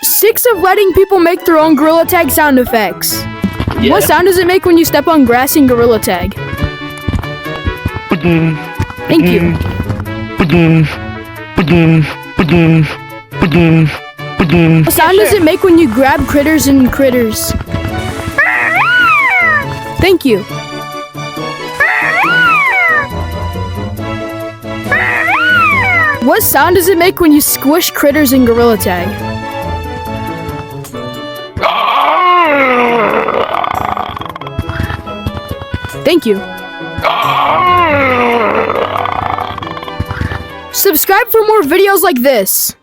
6 of letting people make their own Gorilla Tag sound effects. Yeah. What sound does it make when you step on grass in Gorilla Tag? Thank you. What sound does it make when you grab critters in Critters? Thank you. What sound does it make when you squish critters in Gorilla Tag? Thank you. Subscribe for more videos like this.